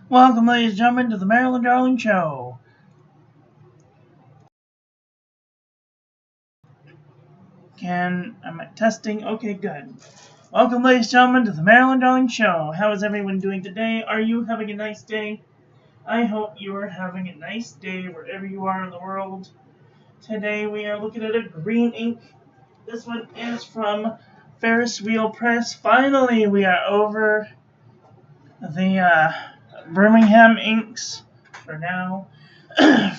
Welcome, ladies and gentlemen, to the Marilyn Darling Show. Am I testing? Okay, good. Welcome, ladies and gentlemen, to the Marilyn Darling Show. How is everyone doing today? Are you having a nice day? I hope you are having a nice day wherever you are in the world. Today we are looking at a green ink. This one is from Ferris Wheel Press. Finally, we are over the Birmingham inks for now.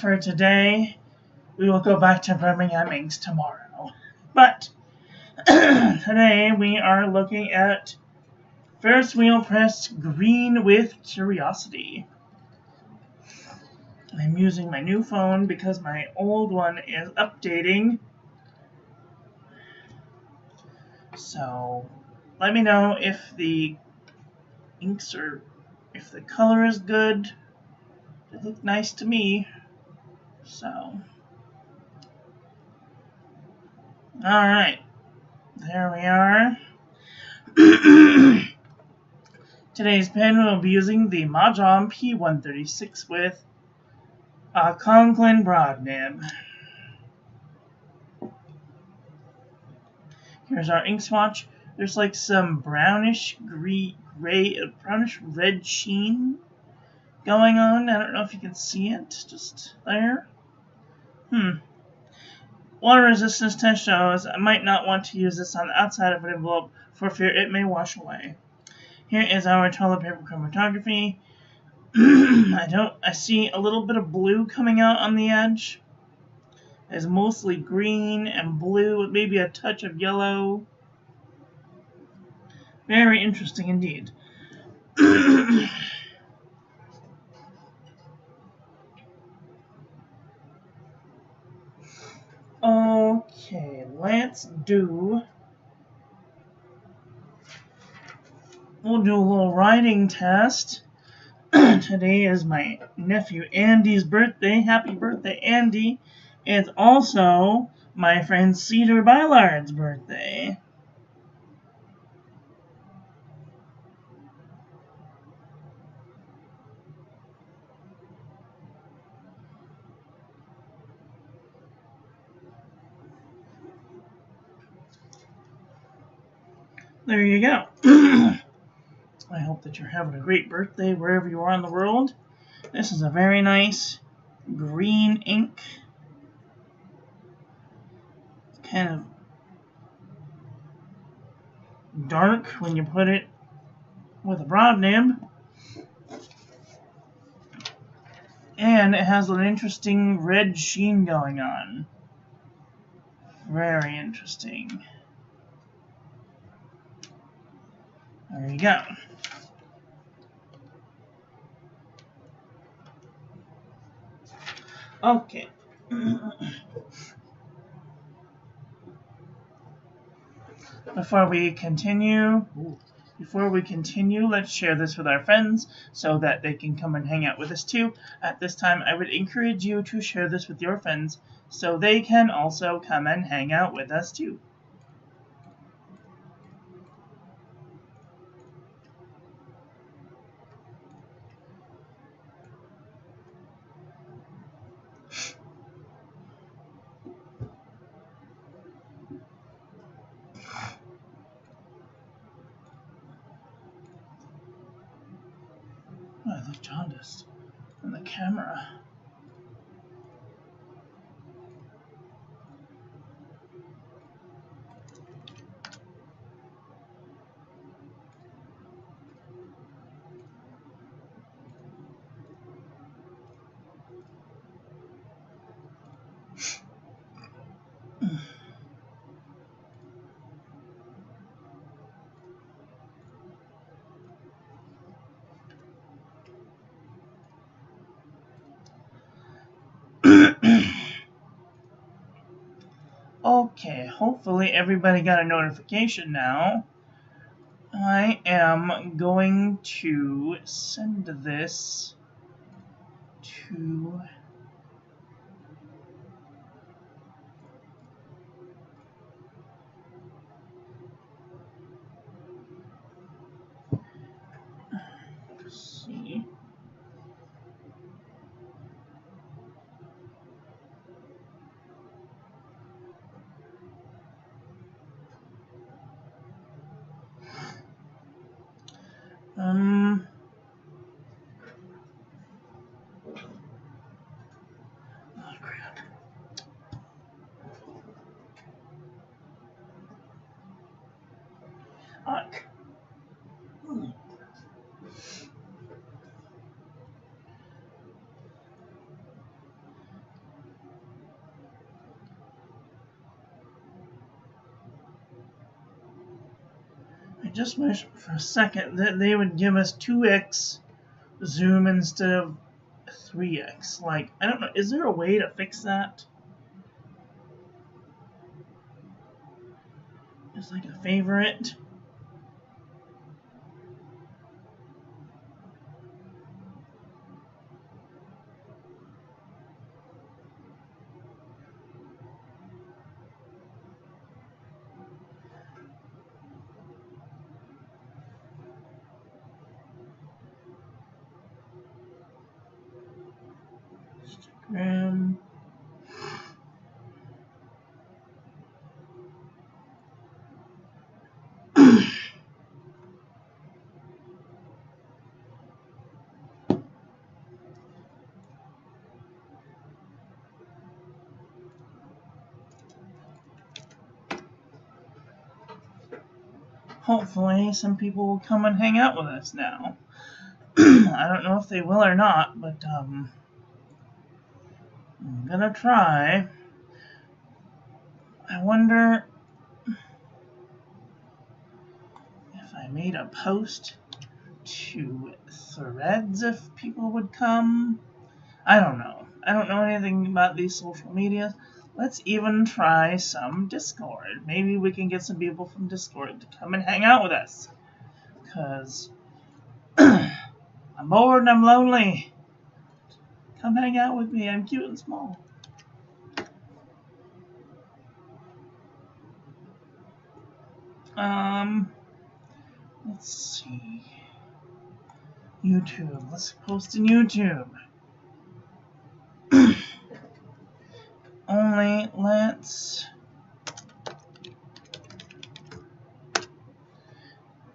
For today, we will go back to Birmingham inks tomorrow. But today we are looking at Ferris Wheel Press Green with Curiosity. I'm using my new phone because my old one is updating. So let me know if the inks are, if the color is good. They look nice to me. So, alright, there we are. Today's pen will be using the Mahjong P136 with a Conklin broad nib. Here's our ink swatch. There's like some brownish brownish red sheen going on. I don't know if you can see it, just there. Water resistance test shows I might not want to use this on the outside of an envelope for fear it may wash away. Here is our toilet paper chromatography. I see a little bit of blue coming out on the edge. It's mostly green and blue with maybe a touch of yellow. Very interesting indeed. Okay, we'll do a little writing test. Today is my nephew Andy's birthday. Happy birthday, Andy. It's also my friend Cedar Ballard's birthday. There you go. I hope that you're having a great birthday wherever you are in the world. This is a very nice green ink. Kind of dark when you put it with a broad nib. And it has an interesting red sheen going on. Very interesting. There you go. Okay. Before we continue, let's share this with our friends so that they can come and hang out with us too. At this time, I would encourage you to share this with your friends so they can also come and hang out with us too. Oh, I look jaundiced in the camera. Okay, hopefully everybody got a notification now. I am going to send this to Oh, crap. Fuck. I just wish for a second that they would give us 2x zoom instead of 3x. Like, I don't know, is there a way to fix that? Just like a favorite. Instagram. Hopefully, some people will come and hang out with us now. I don't know if they will or not, but I'm gonna try. I wonder if I made a post to Threads if people would come. I don't know. I don't know anything about these social medias. Let's even try some Discord. Maybe we can get some people from Discord to come and hang out with us. Because I'm bored and I'm lonely. Come hang out with me. I'm cute and small. Let's see. YouTube. Let's post in YouTube. Only let's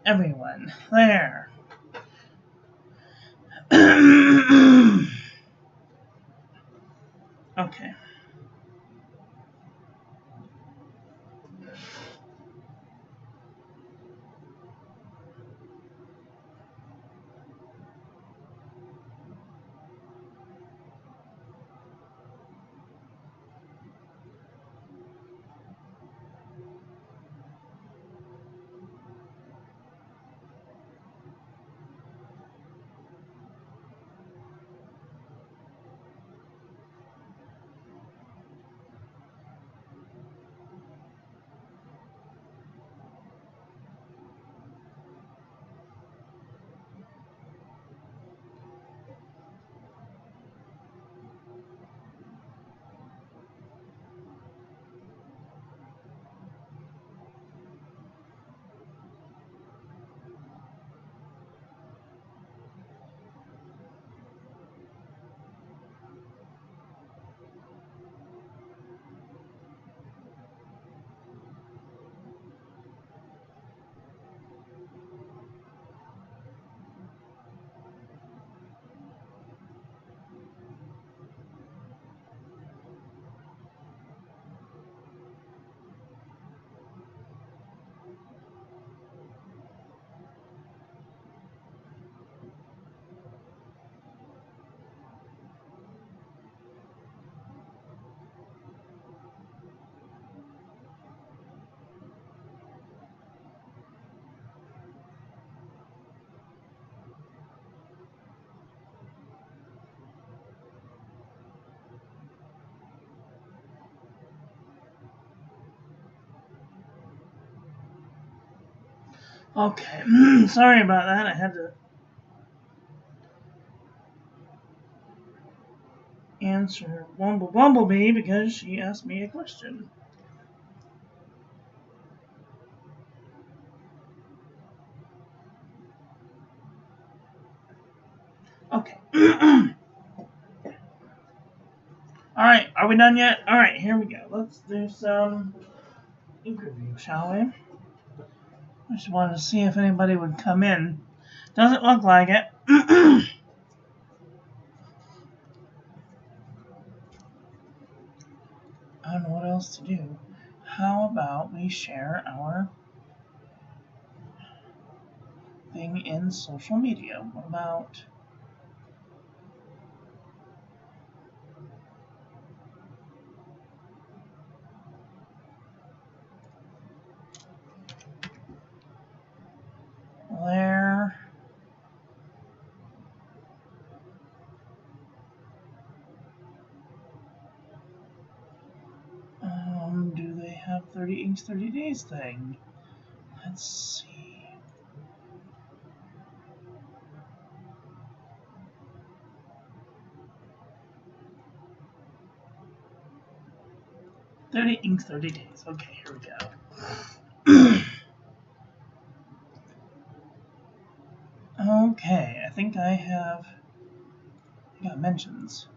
everyone there. Okay. Okay. Sorry about that. I had to answer Bumblebee because she asked me a question. Okay. Alright, are we done yet? Alright, here we go. Let's do some interview, shall we? I just wanted to see if anybody would come in Doesn't look like it. I don't know what else to do. How about we share our thing in social media? What about... there... do they have 30 inks 30 days thing? Let's see. "30 inks 30 days. Okay, here we go. Okay, I think I have... I got mentions.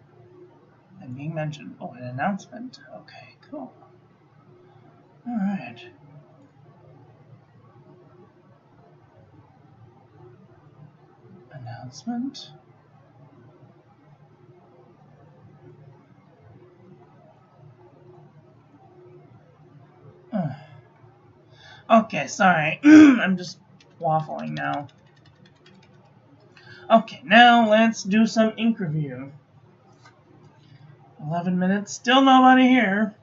I'm being mentioned. Oh, an announcement. Okay, cool. Alright. Announcement. Okay, sorry. I'm just waffling now. Okay, now let's do some ink review. 11 minutes, still nobody here.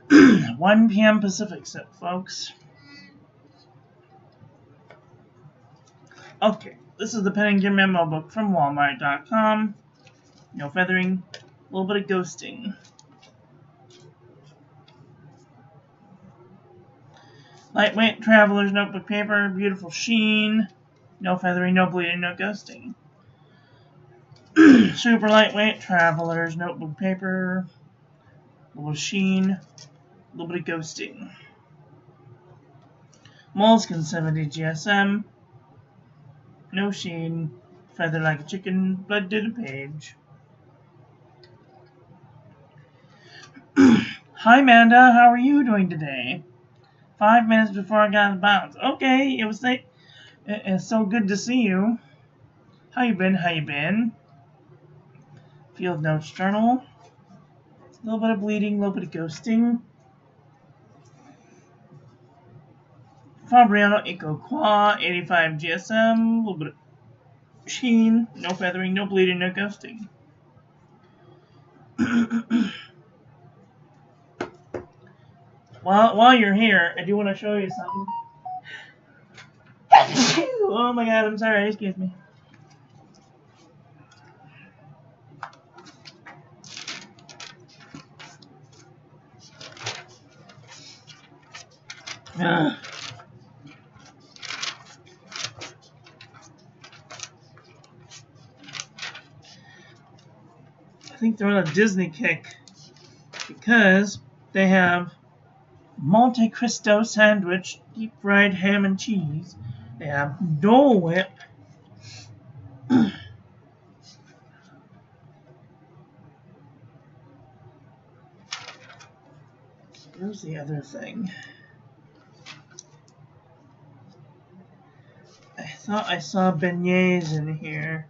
1 p.m. Pacific, folks. Okay, this is the Pen and Gear memo book from Walmart.com. No feathering, a little bit of ghosting. Lightweight Traveler's Notebook Paper, beautiful sheen. No feathering, no bleeding, no ghosting. Super lightweight Traveler's Notebook Paper. A little sheen, a little bit of ghosting. Moleskine 70 GSM. No sheen, feather like a chicken, blood to the page. Hi Amanda, how are you doing today? 5 minutes before I got the bounce. Okay, it's so good to see you. How you been? How you been? Field Notes Journal. A little bit of bleeding, a little bit of ghosting. Fabriano Eco Qua 85 GSM. A little bit of sheen, no feathering, no bleeding, no ghosting. While you're here, I do want to show you something. Oh my god, I'm sorry, excuse me. I think they're on a Disney kick because they have Monte Cristo sandwich, deep fried ham and cheese. They have Dole Whip. Where's the other thing? I thought I saw beignets in here.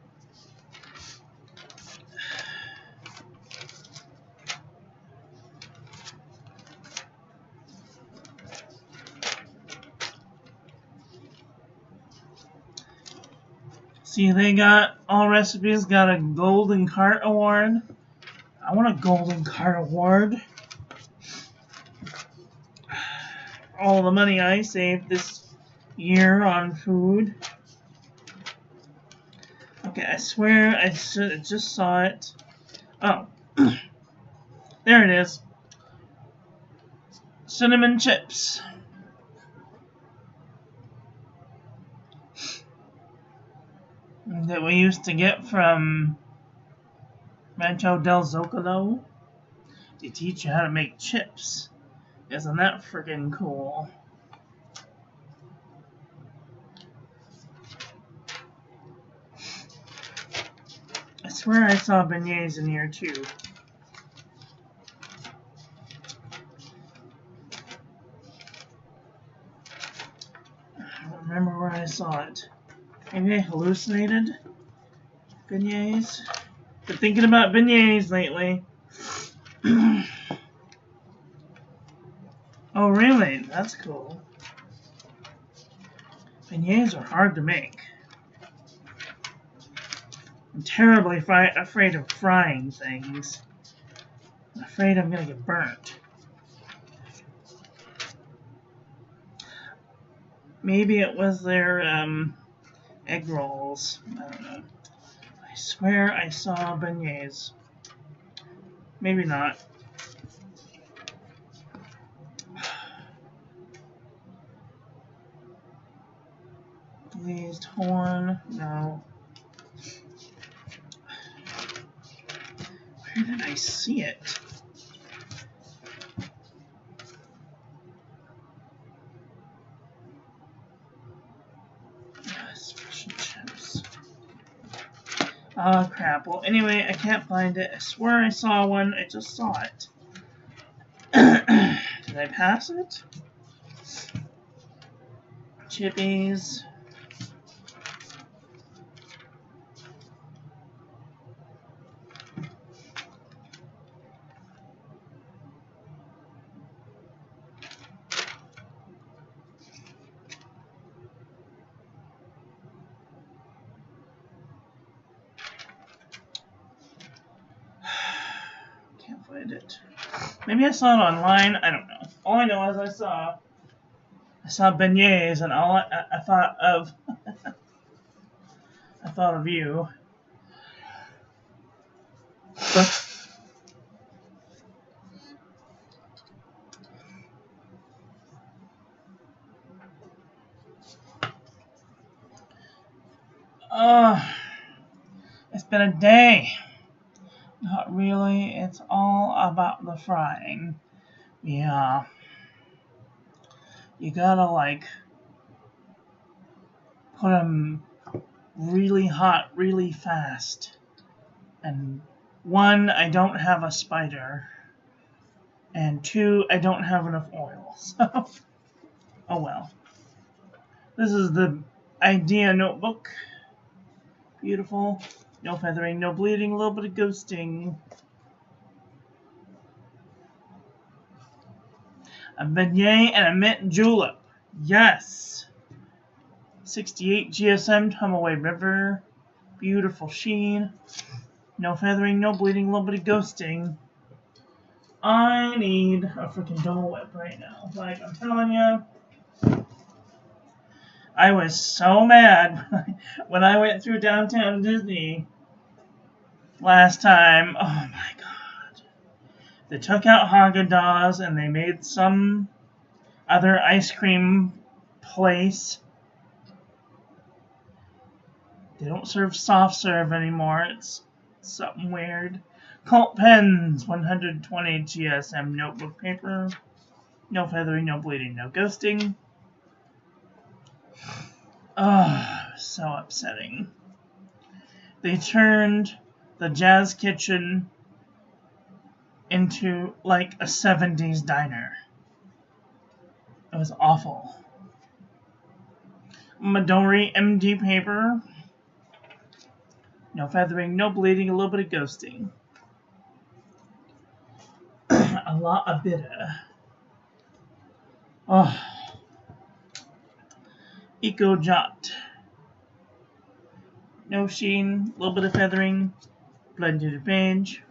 See, they got all recipes got a golden cart award. I want a golden cart award. All the money I saved this year on food. Okay, I swear I just saw it. Oh, there it is. Cinnamon chips. That we used to get from Rancho del Zocalo. They teach you how to make chips. Isn't that freaking cool? I swear I saw beignets in here too. I don't remember where I saw it. Maybe I hallucinated? Beignets? Been thinking about beignets lately. Oh, really? That's cool. Beignets are hard to make. I'm terribly afraid of frying things. I'm afraid I'm gonna get burnt. Maybe it was their egg rolls. I don't know. I swear I saw beignets. Maybe not. Glazed horn. No. Where did I see it? Fish and chips. Oh crap. Well, anyway, I can't find it. I swear I saw one. I just saw it. Did I pass it? Chippies. Can't find it. Maybe I saw it online. I don't know. All I know is I saw beignets, and all I thought of, I thought of you. It's been a day. Not really. It's all about the frying. Yeah. You gotta, like, put them really hot, really fast. And one, I don't have a spider. And two, I don't have enough oil. So, oh well. This is the idea notebook. Beautiful. No feathering, no bleeding, a little bit of ghosting. A beignet and a mint julep. Yes. 68 GSM, Tumaway River. Beautiful sheen. No feathering, no bleeding, a little bit of ghosting. I need a freaking Dole Whip right now. Like, I'm telling you, I was so mad when I went through Downtown Disney last time. Oh my god. They took out Haagen-Dazs and they made some other ice cream place. They don't serve soft serve anymore. It's something weird. Cult pens, 120 GSM notebook paper. No feathering, no bleeding, no ghosting. Oh, so upsetting. They turned the Jazz Kitchen into like a 70s diner. It was awful. Midori MD paper. No feathering, no bleeding, a little bit of ghosting. A lot of bitter. Oh. Eco Jot. No sheen, a little bit of feathering, blended page.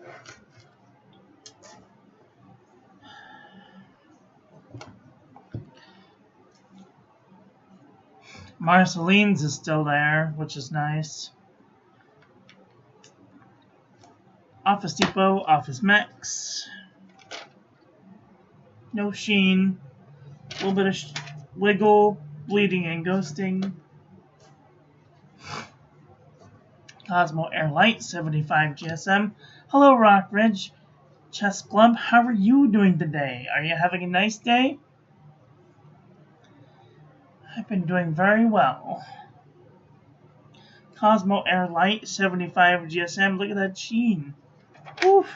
Marceline's is still there, which is nice. Office Depot, Office Max. No sheen, a little bit of wiggle, bleeding and ghosting. Cosmo Air Light, 75 GSM. Hello, Rock Ridge. Chess Club, how are you doing today? Are you having a nice day? I've been doing very well. Cosmo Air Light, 75 GSM. Look at that sheen. Oof.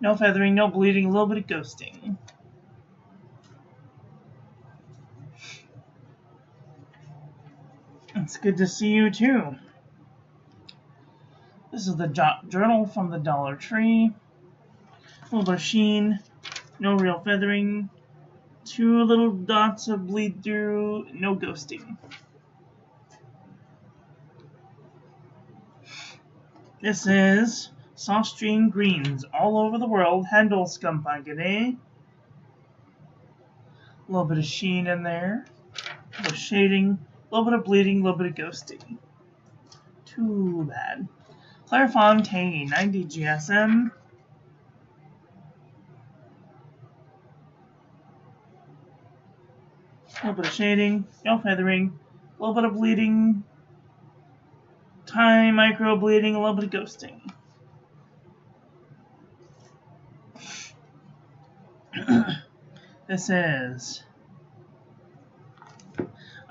No feathering, no bleeding, a little bit of ghosting. It's good to see you too. This is the journal from the Dollar Tree. A little bit of sheen, no real feathering, 2 little dots of bleed through, no ghosting. This is soft stream greens all over the world. Handle Scumpaggine. A little bit of sheen in there. A little shading. A little bit of bleeding. A little bit of ghosting. Too bad. Clairefontaine, 90 GSM. A little bit of shading. No feathering. A little bit of bleeding. Tiny micro bleeding, a little bit of ghosting. This is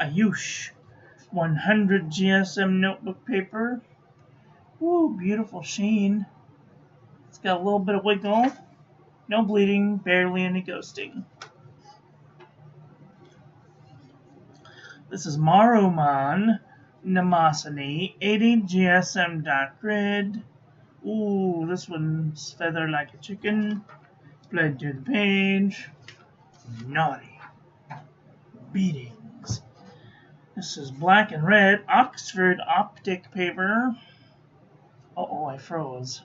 Ayush 100 GSM notebook paper. Ooh, beautiful sheen. It's got a little bit of wiggle. No bleeding, barely any ghosting. This is Maruman Namasani 80 GSM dot grid. Ooh, this one's feathered like a chicken. Bled to the page. Naughty. Beatings. This is black and red Oxford optic paper. Uh-oh, I froze.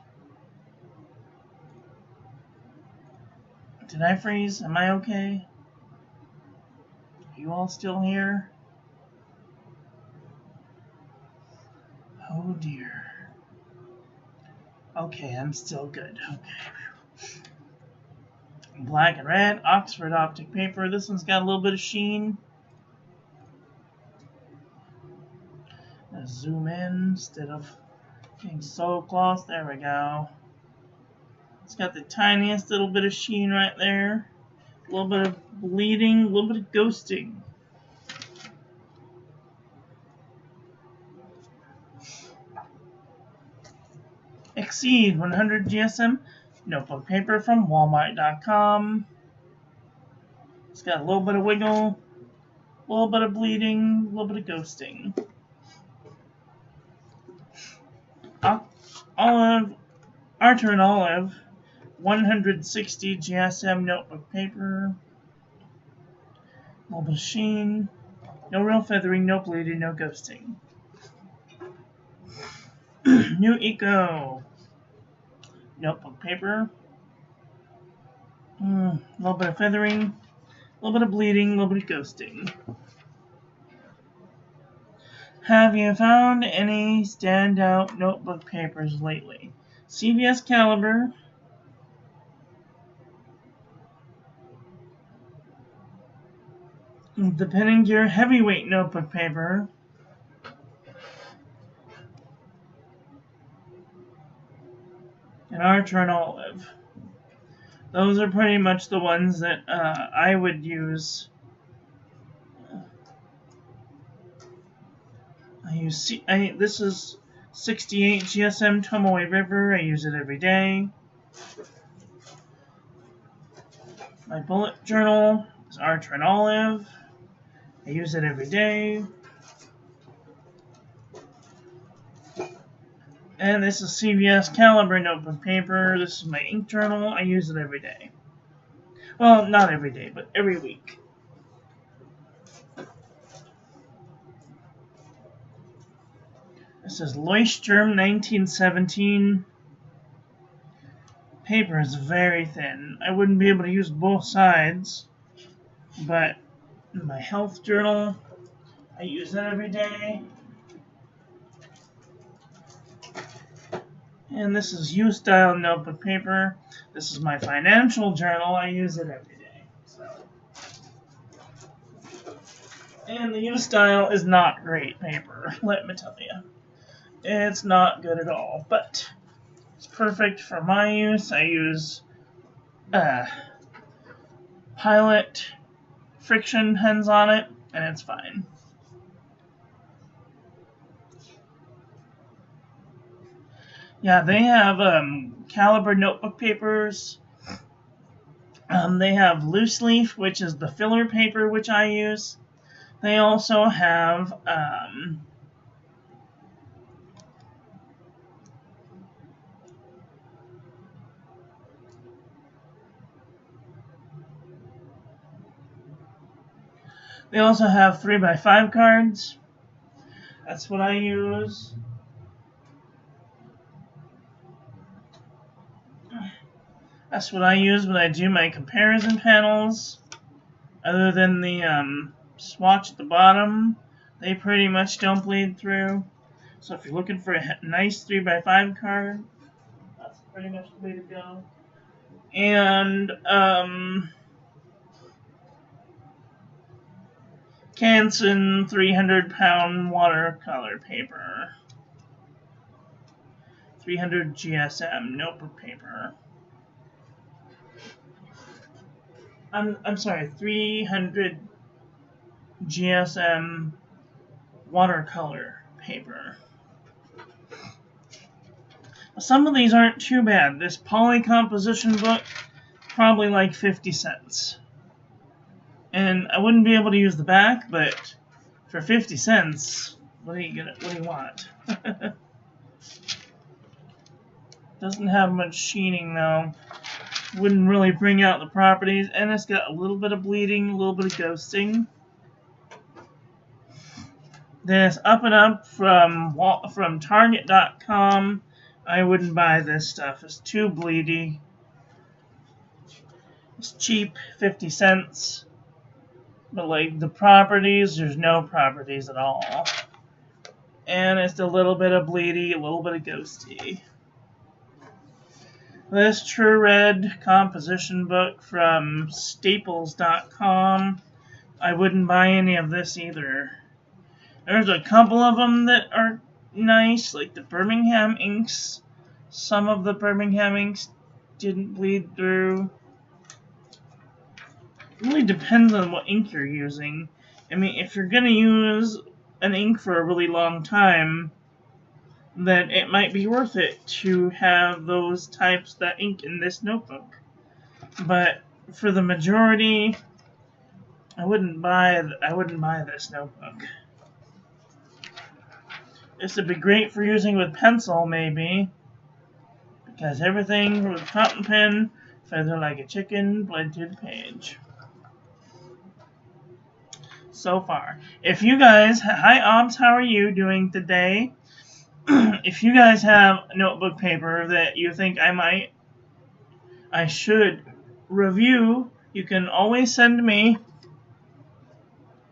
Did I freeze? Am I okay? Are you all still here? Oh dear. Okay, I'm still good. Okay. Black and red, Oxford optic paper. This one's got a little bit of sheen. Let's zoom in instead of getting so close. There we go. It's got the tiniest little bit of sheen right there. A little bit of bleeding, a little bit of ghosting. Exceed 100 GSM notebook paper from Walmart.com. It's got a little bit of wiggle, a little bit of bleeding, a little bit of ghosting. Olive, Arthur and Olive, 160 GSM notebook paper. A little bit of sheen, no real feathering, no bleeding, no ghosting. New Eco notebook paper. A little bit of feathering, a little bit of bleeding, a little bit of ghosting. Have you found any standout notebook papers lately? CVS Caliber. The Penninger heavyweight notebook paper. And Archer and Olive. Those are pretty much the ones that I would use. This is 68 GSM Tomoe River. I use it every day. My bullet journal is Archer and Olive. I use it every day. And this is CVS Caliber notebook paper. This is my ink journal. I use it every day. Well, not every day, but every week. This is Leuchtturm 1917. Paper is very thin. I wouldn't be able to use both sides, but my health journal, I use it every day. And this is U-Style notebook paper. This is my financial journal. I use it every day. And the U-Style is not great paper, let me tell you. It's not good at all, but it's perfect for my use. I use Pilot friction pens on it, and it's fine. Yeah, they have Caliber notebook papers. They have loose leaf, which is the filler paper, which I use. They also have They also have 3x5 cards. That's what I use. That's what I use when I do my comparison panels. Other than the swatch at the bottom, they pretty much don't bleed through. So if you're looking for a nice 3x5 card, that's pretty much the way to go. And Canson 300-pound watercolor paper. 300 GSM notebook paper. I'm sorry, 300 GSM watercolor paper. Some of these aren't too bad. This poly composition book, probably like 50 cents. And I wouldn't be able to use the back, but for 50 cents, what do you want? Doesn't have much sheening though. Wouldn't really bring out the properties, and it's got a little bit of bleeding, a little bit of ghosting. This Up and Up from Target.com. I wouldn't buy this stuff. It's too bleedy. It's cheap, 50 cents. But like the properties, there's no properties at all. And it's a little bit of bleedy, a little bit of ghosty. This True Red composition book from Staples.com. I wouldn't buy any of this either. There's a couple of them that are nice, like the Birmingham inks. Some of the Birmingham inks didn't bleed through. It really depends on what ink you're using. I mean, if you're going to use an ink for a really long time, then it might be worth it to have those types that ink in this notebook. But for the majority, I wouldn't buy this notebook. This would be great for using with pencil, maybe, because everything with fountain pen, feather like a chicken, bled to the page. So far. If you guys, hi Obs, how are you doing today? If you guys have notebook paper that you think I should review, you can always send me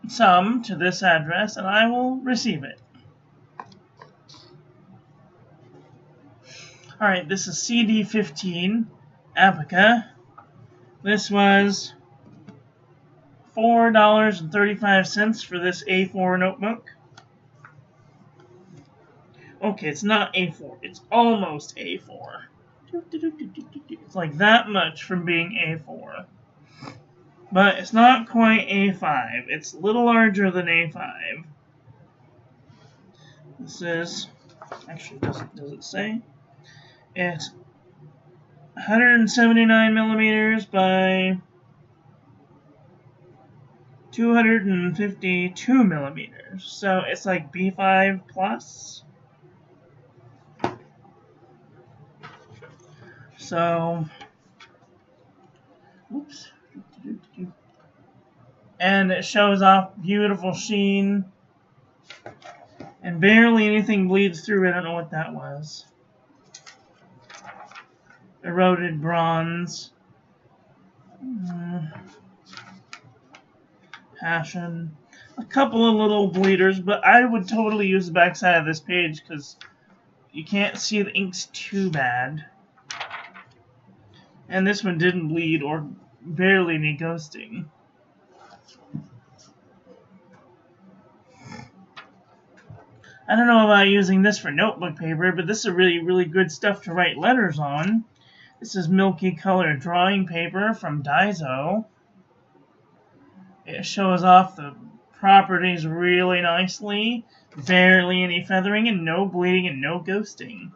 some to this address and I will receive it. Alright, this is CD15 Apica. This was $4.35 for this A4 notebook. Okay, it's not A4. It's almost A4. It's like that much from being A4. But it's not quite A5. It's a little larger than A5. This is... Actually, does it say? It's 179 millimeters by 252 millimeters. So it's like B5 plus. So, oops. And it shows off beautiful sheen. And barely anything bleeds through. I don't know what that was. Eroded bronze. Passion. A couple of little bleeders, but I would totally use the backside of this page because you can't see the inks too bad. And this one didn't bleed or barely any ghosting. I don't know about using this for notebook paper, but this is really, really good stuff to write letters on. This is Milky Color drawing paper from Daiso. It shows off the properties really nicely. Barely any feathering and no bleeding and no ghosting.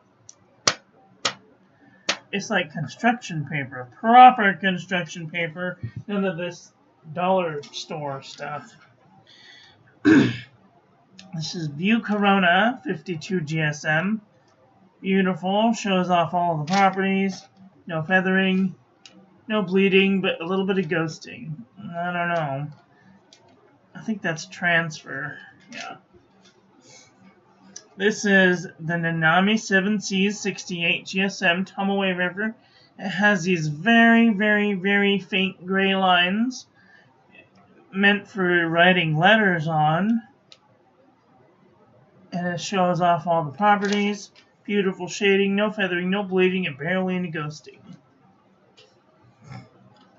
It's like construction paper, proper construction paper, none of this dollar store stuff. This is View Corona 52 GSM. Beautiful, shows off all the properties. No feathering, no bleeding, but a little bit of ghosting. I don't know. think that's transfer. Yeah. This is the Nanami 7Cs 68 GSM Tomoe River. It has these very, very, very faint gray lines meant for writing letters on. And it shows off all the properties. Beautiful shading, no feathering, no bleeding, and barely any ghosting.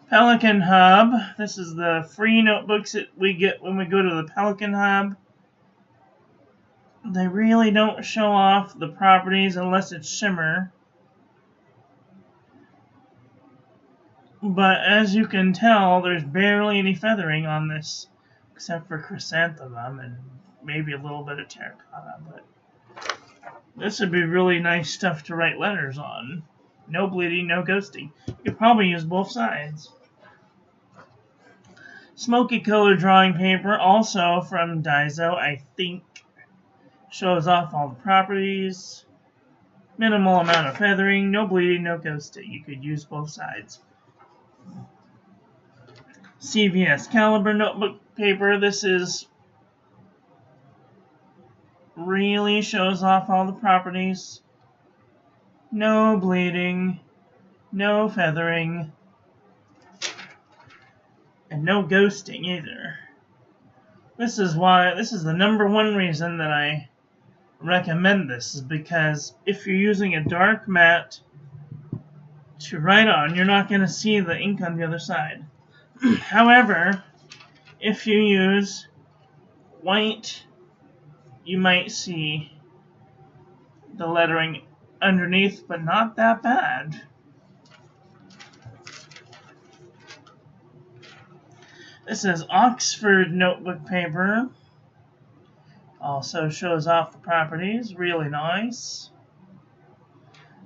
Pelican Hub. This is the free notebooks that we get when we go to the Pelican Hub. They really don't show off the properties unless it's shimmer. But as you can tell, there's barely any feathering on this, except for chrysanthemum and maybe a little bit of terracotta. But this would be really nice stuff to write letters on. No bleeding, no ghosting. You could probably use both sides. Smoky color drawing paper, also from Daiso, I think. Shows off all the properties. Minimal amount of feathering, no bleeding, no ghosting. You could use both sides. CVS Caliber notebook paper. This is really shows off all the properties. No bleeding, no feathering, and no ghosting either. This is the number one reason that I recommend this, is because if you're using a dark matte to write on, you're not going to see the ink on the other side. However, if you use white, you might see the lettering underneath, but not that bad. This is Oxford notebook paper. Also shows off the properties, really nice.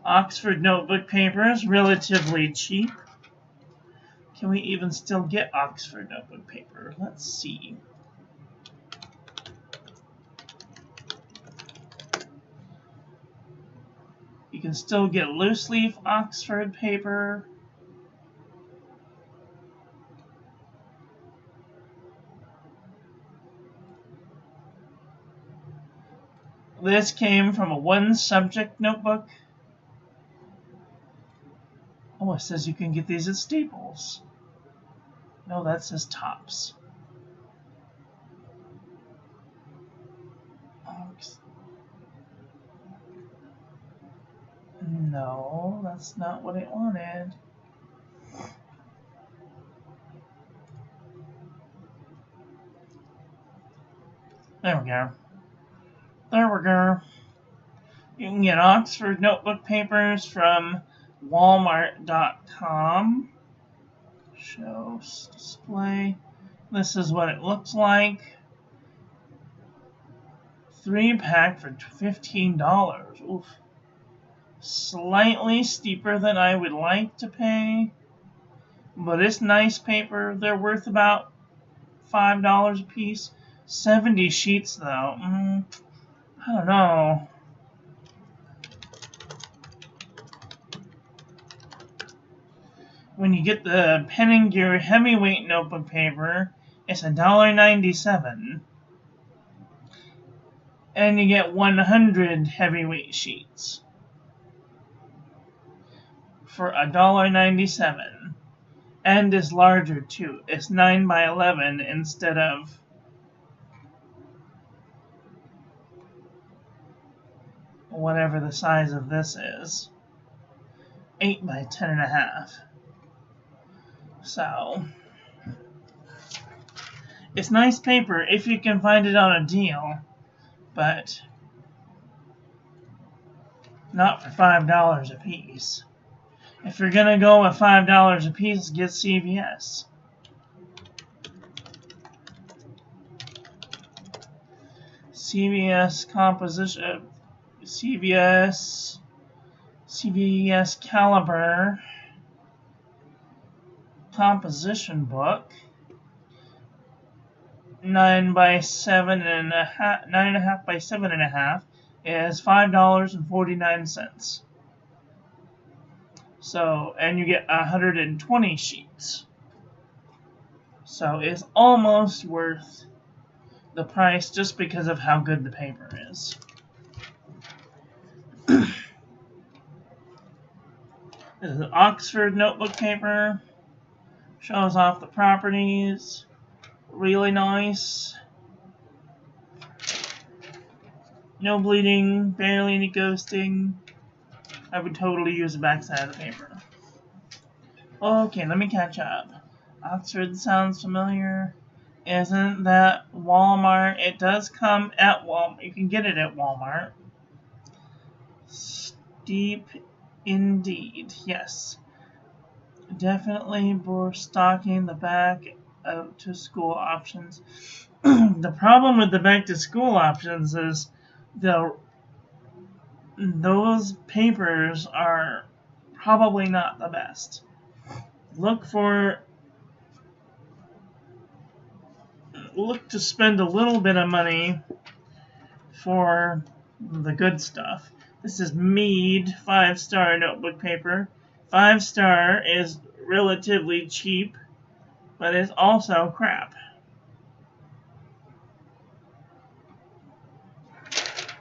Oxford notebook paper is relatively cheap. Can we even still get Oxford notebook paper? Let's see. You can still get loose leaf Oxford paper. This came from a one-subject notebook. Oh, it says you can get these at Staples. No, that says Tops. No, that's not what it wanted. There we go. There we go. You can get Oxford notebook papers from Walmart.com. Show display. This is what it looks like. 3-pack for $15. Oof. Slightly steeper than I would like to pay. But it's nice paper. They're worth about $5 a piece. 70 sheets though. I don't know. When you get the Pen and Gear heavyweight notebook paper, it's $1.97. And you get 100 heavyweight sheets for $1.97. And it's larger too. It's 9 by 11 instead of whatever the size of this is. 8 by 10.5. So it's nice paper if you can find it on a deal, but not for $5 a piece. If you're gonna go with $5 a piece, get CVS. CVS composition, CVS Caliber composition book, 9 by 7.5, 9.5 by 7.5 is $5.49. So, and you get 120 sheets. So it's almost worth the price just because of how good the paper is. This is Oxford notebook paper. Shows off the properties. Really nice. No bleeding, barely any ghosting. I would totally use the backside of the paper. Okay, let me catch up. Oxford sounds familiar. Isn't that Walmart? It does come at Walmart. You can get it at Walmart. Steep indeed, yes. Definitely for stocking the back to school options. The problem with the back to school options is those papers are probably not the best. Look to spend a little bit of money for the good stuff. This is Mead 5-star notebook paper. 5-star is relatively cheap, but it's also crap.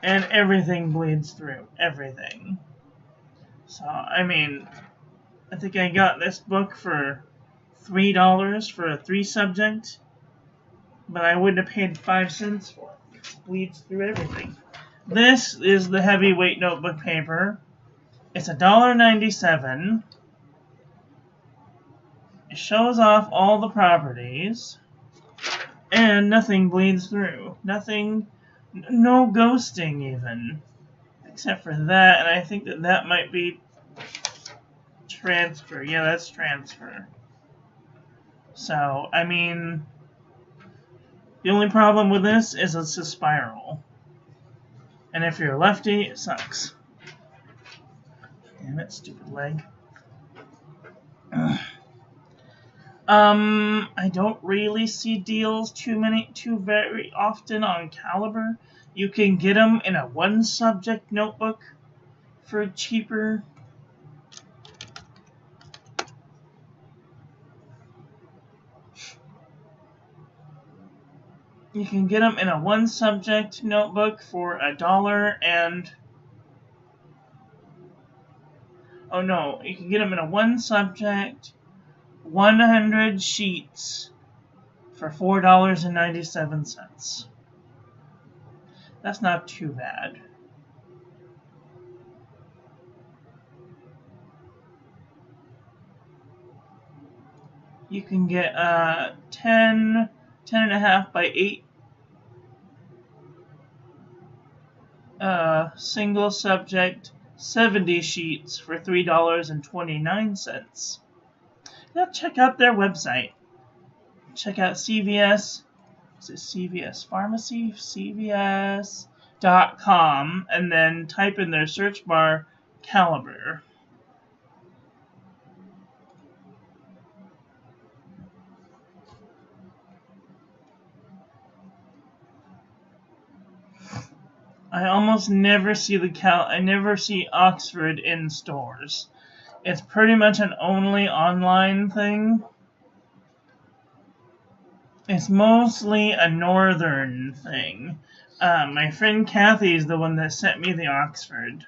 And everything bleeds through. Everything. So, I mean, I think I got this book for $3 for a 3-subject, but I wouldn't have paid 5 cents for it. It bleeds through everything. This is the heavyweight notebook paper. It's $1.97. It shows off all the properties, and nothing bleeds through. Nothing, no ghosting even, except for that, and I think that might be transfer. Yeah, that's transfer. So, I mean, the only problem with this is it's a spiral. And if you're a lefty, it sucks. Damn it, stupid leg. I don't really see deals too very often on Caliber. You can get them in a 1-subject notebook for cheaper. You can get them in a 1-subject notebook for $1 and... Oh no, you can get them in a 1-subject, 100 sheets for $4.97. That's not too bad. You can get 10.5 by 8 single subject 70 sheets for $3.29. Now check out their website. Check out CVS. Is it CVS Pharmacy? CVS.com, and then type in their search bar Caliber. I almost never see I never see Oxford in stores. It's pretty much an only online thing. It's mostly a northern thing. My friend Kathy is the one that sent me the Oxford.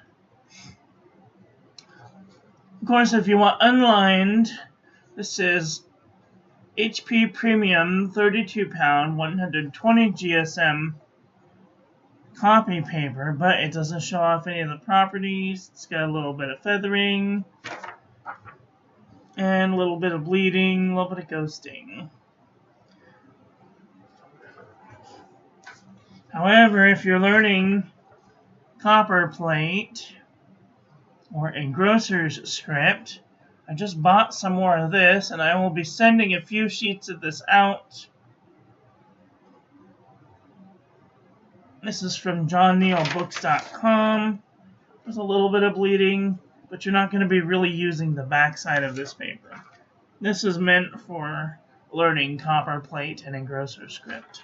Of course, if you want unlined, this is HP Premium 32 pound 120 GSM copy paper, but it doesn't show off any of the properties. It's got a little bit of feathering and a little bit of bleeding, a little bit of ghosting. However, if you're learning copper plate or a grocer's script, I just bought some more of this, and I will be sending a few sheets of this out. This is from johnneilbooks.com. There's a little bit of bleeding, but you're not going to be really using the backside of this paper. This is meant for learning copper plate and engrosser script.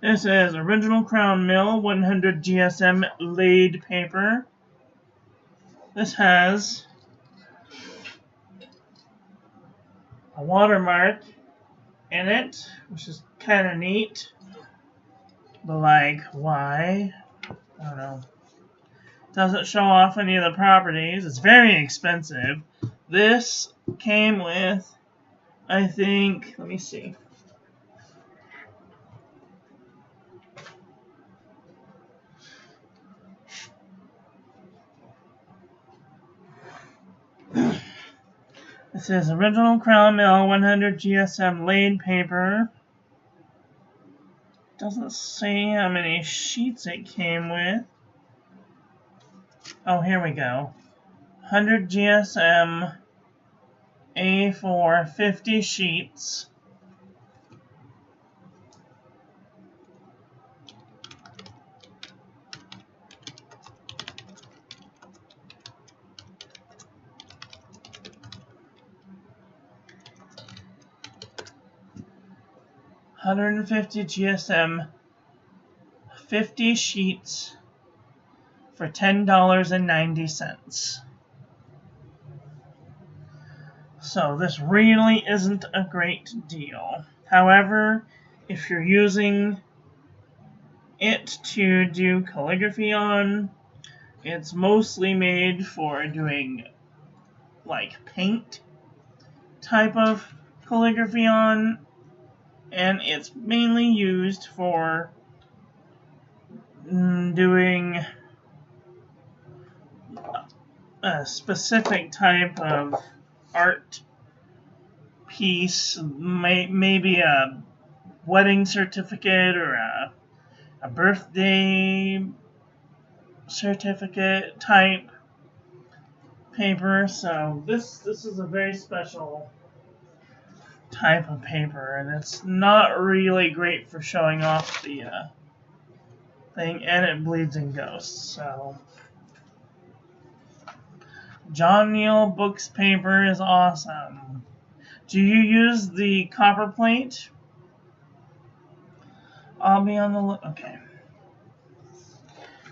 This is original Crown Mill 100 GSM laid paper. This has a watermark in it, which is kind of neat, but like, why? I don't know. Doesn't show off any of the properties. It's very expensive. This came with, I think, let me see. This is original Crown Mill 100 GSM laid paper. Doesn't say how many sheets it came with. Oh, here we go. 100 GSM A4 50 sheets. $150 GSM 50 sheets for $10.90. So this really isn't a great deal. However, if you're using it to do calligraphy on, it's mostly made for doing like paint type of calligraphy on, and it's mainly used for doing a specific type of art piece, maybe a wedding certificate or a birthday certificate type paper. So this is a very special type of paper, and it's not really great for showing off the thing, and it bleeds and ghosts. So John Neal Books paper is awesome. Do you use the copper plate? I'll be on the look. Okay.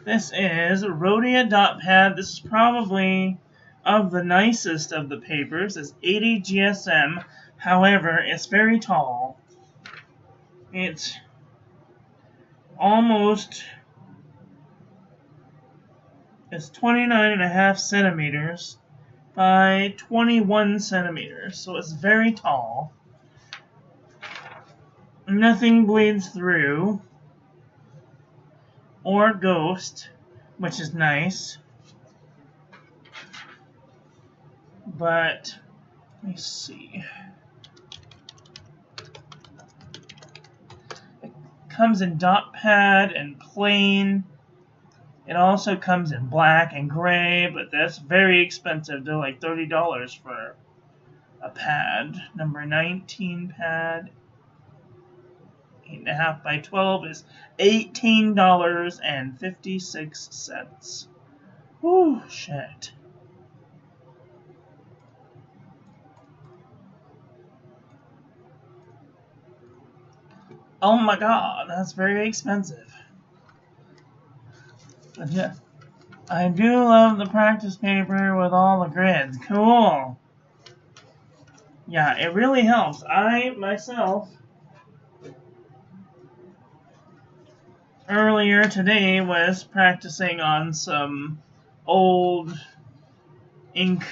This is Rhodia dot pad. This is probably of the nicest of the papers. It's 80 GSM. However, it's very tall. It's almost, it's 29.5 centimeters by 21 centimeters. So it's very tall. Nothing bleeds through or ghost, which is nice. But let me see. It comes in dot pad and plain. It also comes in black and gray, but that's very expensive. They're like $30 for a pad. Number 19 pad, 8.5 by 12 is $18.56. Whew, shit. Oh my god, that's very expensive. But yeah, I do love the practice paper with all the grids. Cool. Yeah, it really helps. I, myself, earlier today was practicing on some old ink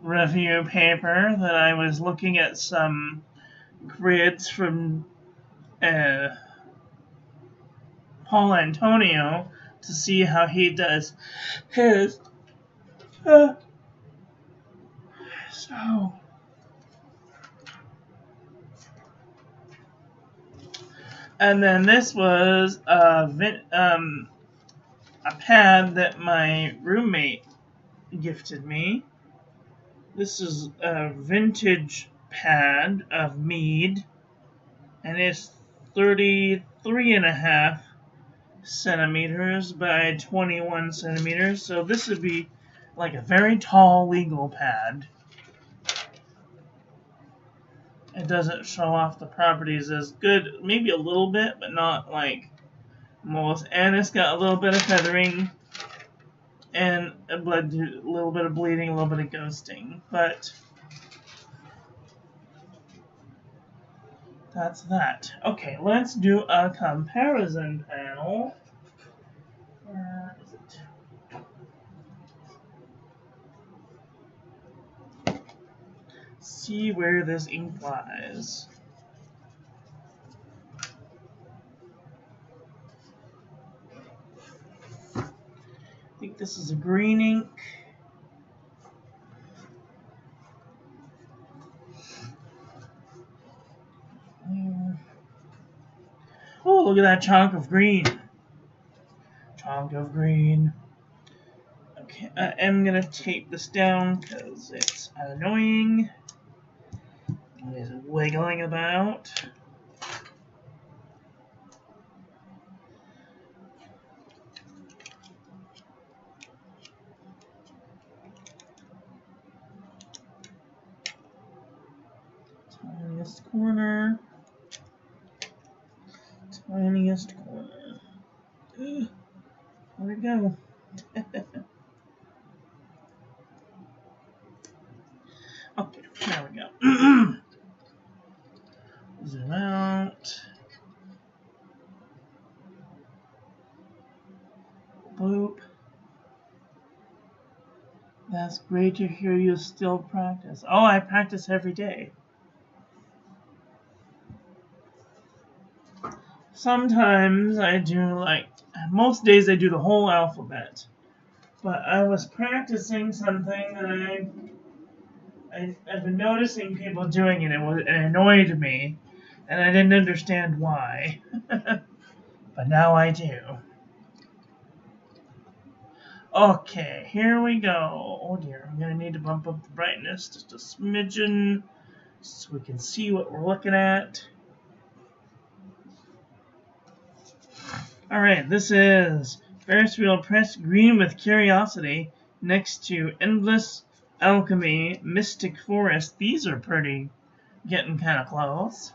review paper that I was looking at some grids from Paul Antonio to see how he does his. So, and then this was a pad that my roommate gifted me. This is a vintage pad of Mead, and it's 33.5 centimeters by 21 centimeters. So this would be like a very tall legal pad. It doesn't show off the properties as good, maybe a little bit, but not like most. And it's got a little bit of feathering and a little bit of bleeding, a little bit of ghosting. But That's that. Okay, let's do a comparison panel. Where is it? See where this ink lies. I think this is a green ink. Oh, look at that chunk of green. Chunk of green. Okay, I am going to tape this down because it's annoying. It is wiggling about. Tiniest corner. Tiniest corner. Ugh, where'd it go? Okay, there we go. Zoom out. Boop. That's great to hear you still practice. Oh, I practice every day. Sometimes I do, like, most days I do the whole alphabet. But I was practicing something that I've been noticing people doing it, and it annoyed me, and I didn't understand why. But now I do. Okay, here we go. Oh dear, I'm going to need to bump up the brightness just a smidgen so we can see what we're looking at. Alright, this is Ferris wheel pressed green with curiosity next to Endless Alchemy, Mystic Forest. These are pretty, getting kind of close.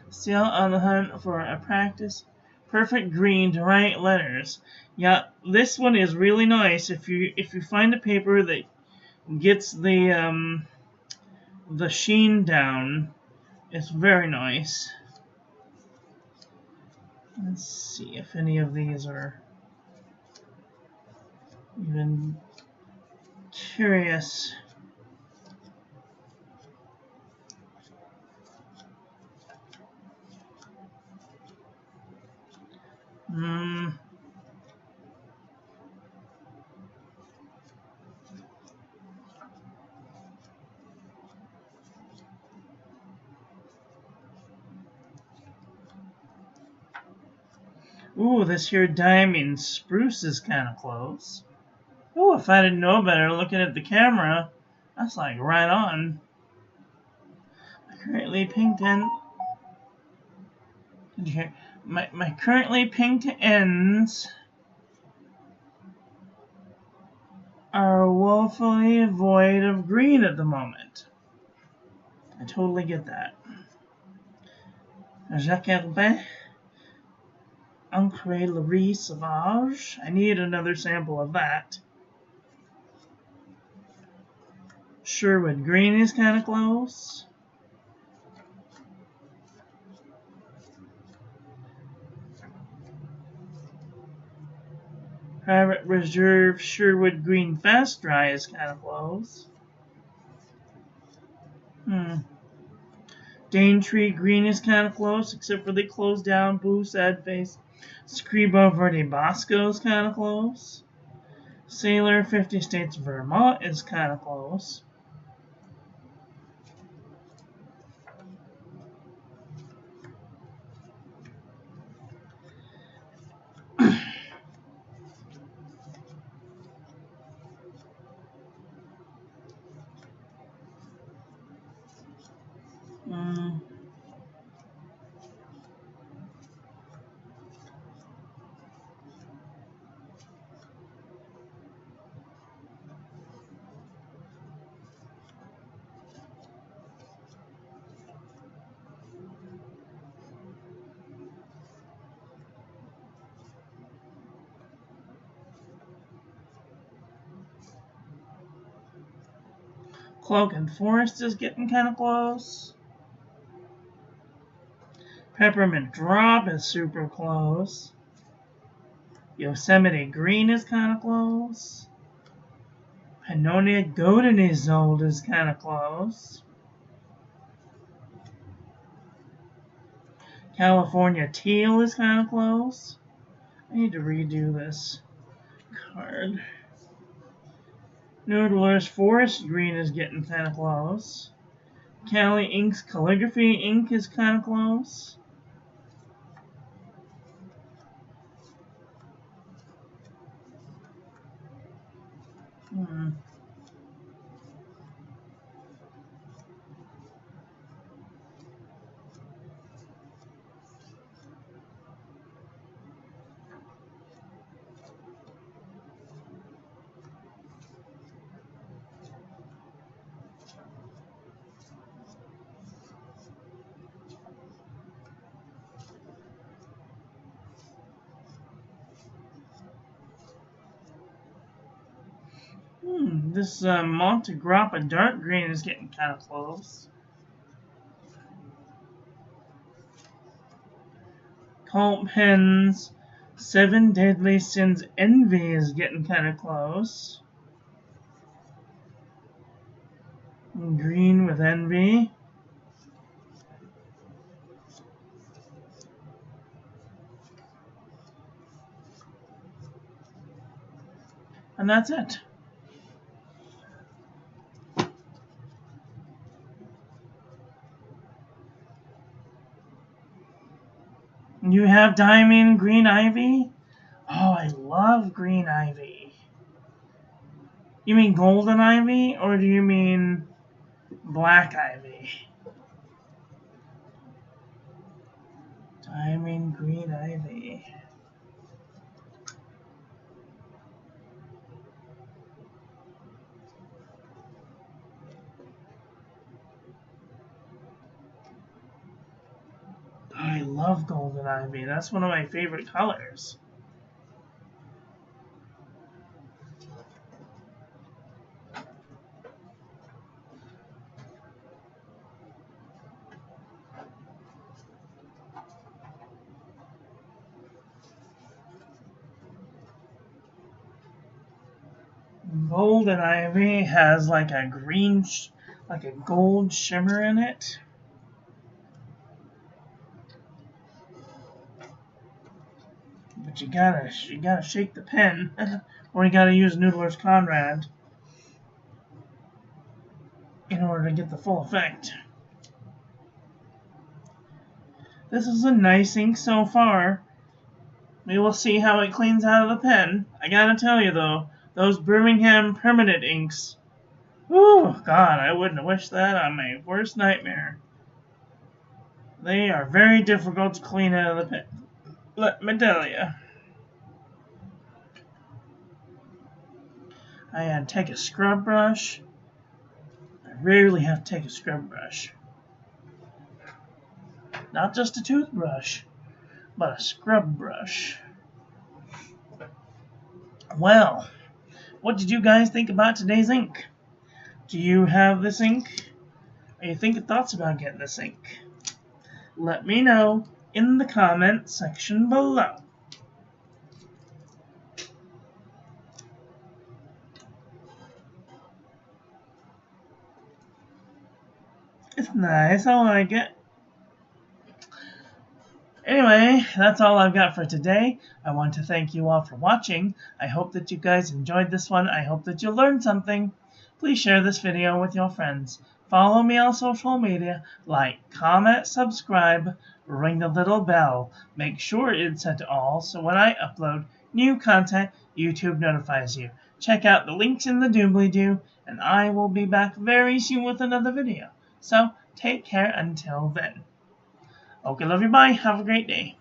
Still on the hunt for a practice perfect green to write letters. Yeah, this one is really nice. If you find a paper that gets the sheen down, it's very nice. Let's see if any of these are even curious. Ooh, this here diamond spruce is kind of close. Ooh, if I didn't know better looking at the camera, that's like right on. Currently pinked and did you hear? My currently pinked ends are woefully void of green at the moment. I totally get that. Jacques Herbin, Encre Laurie Sauvage. I need another sample of that. Sherwood Green is kind of close. Private Reserve Sherwood Green Fast Dry is kind of close. Daintree Green is kind of close, except for the closed down blue sad face. Scribo Verde Bosco is kind of close. Sailor 50 States Vermont is kind of close. Cloak and Forest is getting kind of close. Peppermint Drop is super close. Yosemite Green is kind of close. Pannonia Golden Isolde is kind of close. California Teal is kind of close. I need to redo this card. Noodler's Forest Green is getting kind of close. Cali Ink's Calligraphy Ink is kind of close. This Monte Grappa Dark Green is getting kind of close. Cult Pen's Seven Deadly Sins Envy is getting kind of close. Green with Envy. And that's it. You have Diamond Green Ivy? Oh, I love Green Ivy. You mean Golden Ivy, or do you mean Black Ivy? Diamond Green Ivy. I love Golden Ivy. That's one of my favorite colors. Golden Ivy has like a green, like a gold shimmer in it. But you gotta shake the pen, or you gotta use Noodler's Conrad in order to get the full effect. This is a nice ink so far. We will see how it cleans out of the pen. I gotta tell you though, those Birmingham permanent inks, oh God, I wouldn't wish that on my worst nightmare. They are very difficult to clean out of the pen. Let me tell you. I had to take a scrub brush. I rarely have to take a scrub brush. Not just a toothbrush, but a scrub brush. Well, what did you guys think about today's ink? Do you have this ink? Are you thinking thoughts about getting this ink? Let me know in the comment section below. It's nice, I like it. Anyway, that's all I've got for today. I want to thank you all for watching. I hope that you guys enjoyed this one. I hope that you learned something. Please share this video with your friends. Follow me on social media. Like, comment, subscribe, ring the little bell. Make sure it's set to all so when I upload new content, YouTube notifies you. Check out the links in the doobly-doo, and I will be back very soon with another video. So, take care until then. Okay, love you, bye. Have a great day.